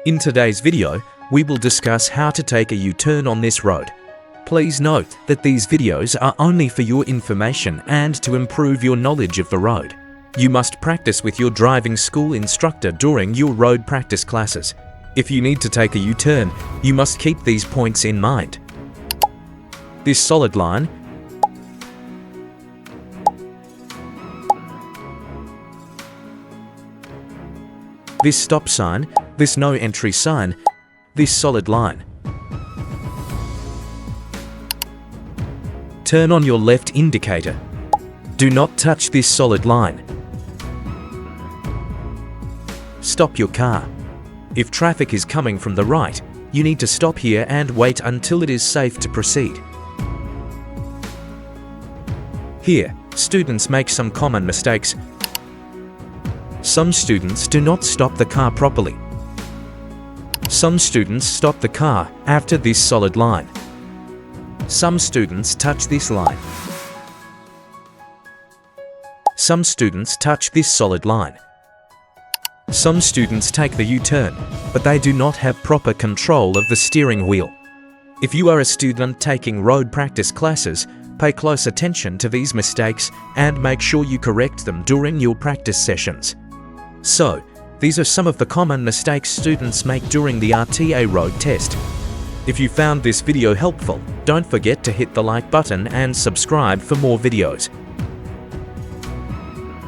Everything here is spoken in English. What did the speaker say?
In today's video, we will discuss how to take a U-turn on this road. Please note that these videos are only for your information and to improve your knowledge of the road. You must practice with your driving school instructor during your road practice classes. If you need to take a U-turn, you must keep these points in mind. This solid line, this stop sign, this no entry sign, this solid line. Turn on your left indicator. Do not touch this solid line. Stop your car. If traffic is coming from the right, you need to stop here and wait until it is safe to proceed. Here, students make some common mistakes. Some students do not stop the car properly. Some students stop the car after this solid line. Some students touch this line. Some students touch this solid line. Some students take the U-turn, but they do not have proper control of the steering wheel. If you are a student taking road practice classes, pay close attention to these mistakes and make sure you correct them during your practice sessions. So, these are some of the common mistakes students make during the RTA road test. If you found this video helpful, don't forget to hit the like button and subscribe for more videos.